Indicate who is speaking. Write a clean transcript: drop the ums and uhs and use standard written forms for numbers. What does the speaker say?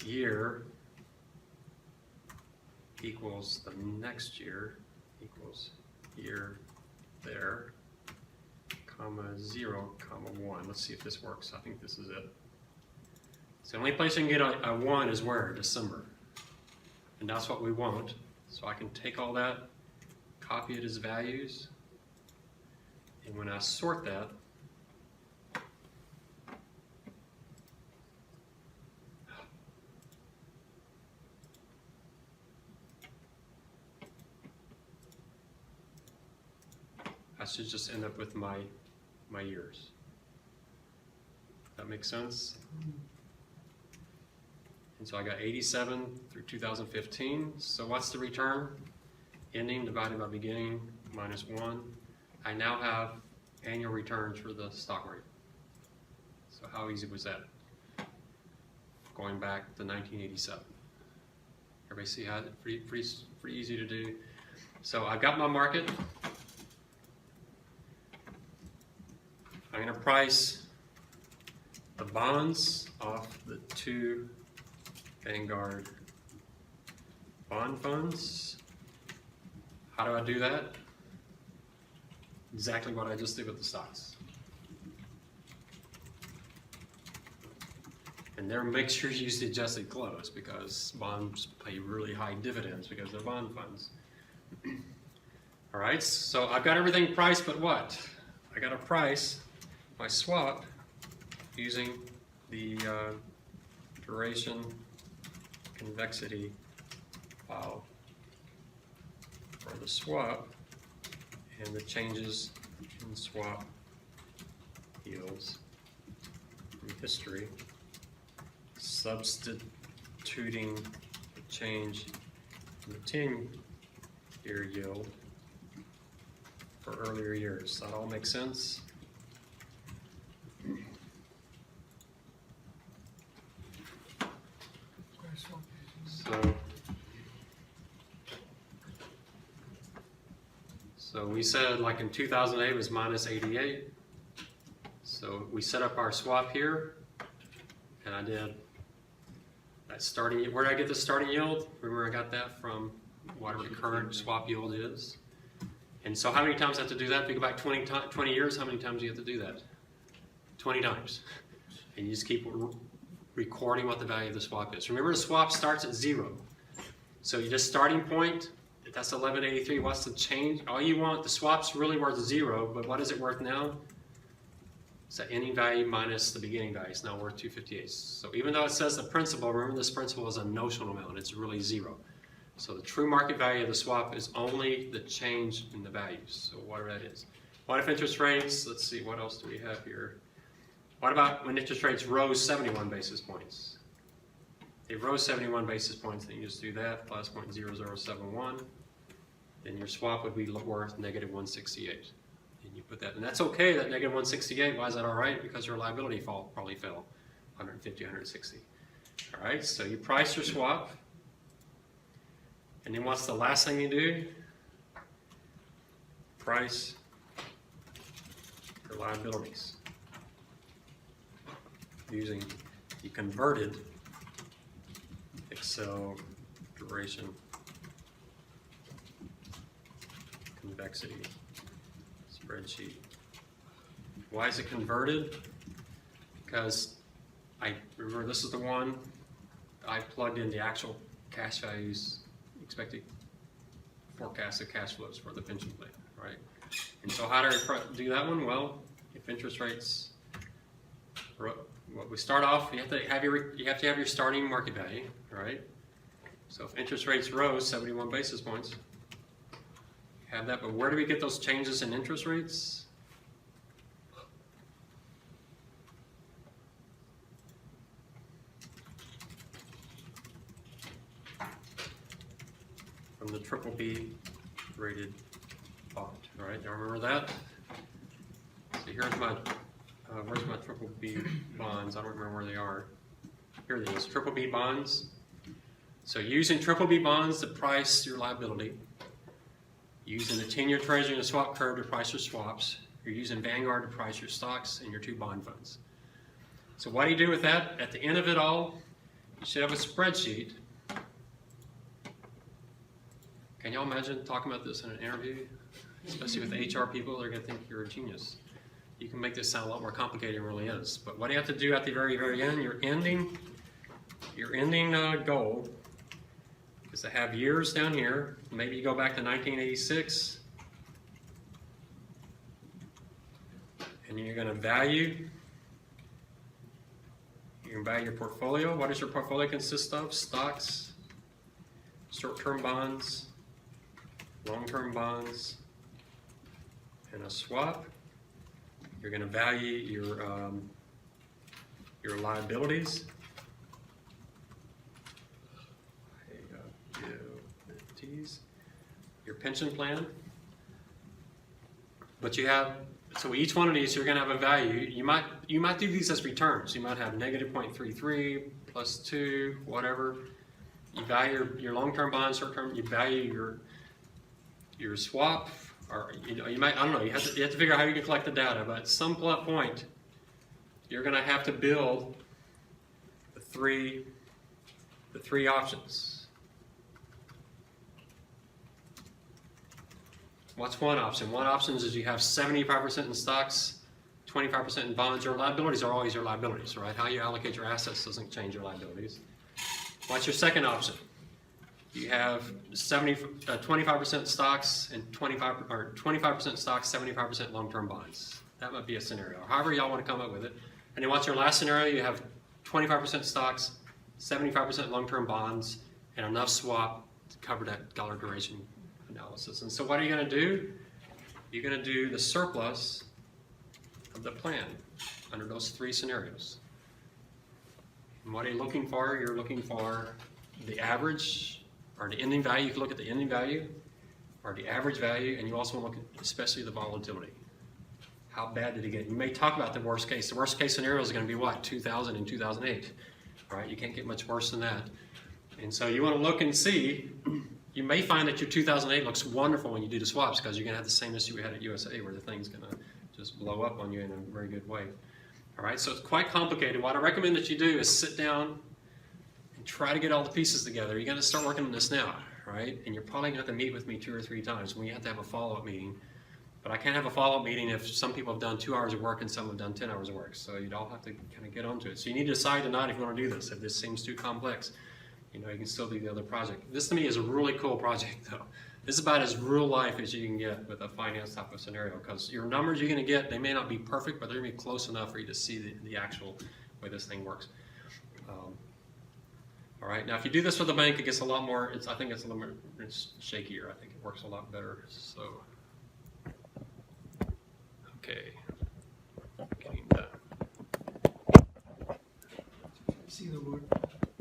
Speaker 1: year equals the next year equals year there, comma 0, comma 1. Let's see if this works. I think this is it. So the only place you can get a 1 is where? December. And that's what we want. So I can take all that, copy it as values, and when I sort that, I should just end up with my years. That makes sense? And so I got 87 through 2015. So what's the return? Ending divided by beginning minus 1. I now have annual returns for the stock market. So how easy was that? Going back to 1987. Everybody see how it's pretty easy to do. So I've got my market. I'm going to price the bonds off the 2 Vanguard bond funds. How do I do that? Exactly what I just did with the stocks. And there, make sure you use the adjusted close because bonds pay really high dividends because they're bond funds. All right, so I've got everything priced, but what? I got to price my swap using the duration convexity file for the swap and the changes in swap yields from history, substituting the change in the 10-year yield for earlier years. That all makes sense? So we said like in 2008 it was minus 88. So we set up our swap here, and I did that starting. Where did I get the starting yield? Remember I got that from whatever the current swap yield is. And so how many times I have to do that? If you go back 20 years, how many times do you have to do that? 20 times. And you just keep recording what the value of the swap is. Remember the swap starts at 0. So you just starting point, that's 1183. What's the change? All you want, the swap's really worth 0, but what is it worth now? It's the ending value minus the beginning value. It's now worth 258. So even though it says the principal, remember this principal is a notional amount. It's really 0. So the true market value of the swap is only the change in the values. So whatever that is. What if interest rates? Let's see, what else do we have here? What about when interest rates rose 71 basis points? They rose 71 basis points, then you just do that, plus 0.0071. Then your swap would be worth negative 168. And you put that, and that's okay, that negative 168. Why is that all right? Because your liability probably fell 150, 160. All right, so you price your swap. And then what's the last thing you do? Price your liabilities using the converted Excel duration convexity spreadsheet. Why is it converted? Because I remember this is the one I plugged in the actual cash values, expected forecasted cash flows for the pension plan, right? And so how do I do that one? Well, if interest rates, well, we start off, you have to have your starting market value, right? So if interest rates rose 71 basis points, you have that, but where do we get those changes in interest rates? From the BBB rated bond, right? Y'all remember that? So here's my, where's my BBB bonds? I don't remember where they are. Here it is, BBB bonds. So using BBB bonds to price your liability, using the 10-year treasury and the swap curve to price your swaps, you're using Vanguard to price your stocks and your 2 bond funds. So what do you do with that? At the end of it all, You should have a spreadsheet. Can y'all imagine talking about this in an interview? Especially with HR people, they're going to think you're a genius. You can make this sound a lot more complicated than it really is. But what do you have to do at the very, very end? Your ending goal is to have years down here. Maybe you go back to 1986. And you're going to value your portfolio. What does your portfolio consist of? Stocks, short-term bonds, long-term bonds, and a swap. You're going to value your liabilities. Your pension plan. But so each one of these you're going to have a value. You might do these as returns. You might have negative 0.33 plus 2, whatever. You value your long-term bonds, short-term. You value your swap, or you might, I don't know. You have to figure out how you can collect the data. But at some point, you're going to have to build the three options. What's one option? One option is you have 75% in stocks, 25% in bonds. Your liabilities are always your liabilities, right? How you allocate your assets doesn't change your liabilities. What's your second option? You have 25% stocks and 25% stocks, 75% long-term bonds. That might be a scenario. However y'all want to come up with it. And then what's your last scenario? You have 25% stocks, 75% long-term bonds, and enough swap to cover that dollar duration analysis. And so what are you going to do? You're going to do the surplus of the plan under those three scenarios. And what are you looking for? You're looking for the average or the ending value. You can look at the ending value or the average value, and you also want to look at especially the volatility. How bad did it get? You may talk about the worst case. The worst case scenario is going to be what? 2000 and 2008, right? You can't get much worse than that. And so you want to look and see. You may find that your 2008 looks wonderful when you do the swaps because you're going to have the same issue we had at USA where the thing's going to just blow up on you in a very good way. All right, so it's quite complicated. What I recommend that you do is sit down and try to get all the pieces together. You're going to start working on this now, right? And you're probably going to have to meet with me 2 or 3 times. We have to have a follow-up meeting. But I can't have a follow-up meeting if some people have done 2 hours of work and some have done 10 hours of work. So you'd all have to kind of get onto it. So you need to decide tonight if you want to do this. If this seems too complex, you can still do the other project. This to me is a really cool project though. This is about as real life as you can get with a finance type of scenario because your numbers you're going to get, they may not be perfect, but they're going to be close enough for you to see the actual way this thing works. All right, now if you do this with a bank, it gets a lot more, I think it's a little more shakier. I think it works a lot better. So, okay, getting done.
Speaker 2: See the word.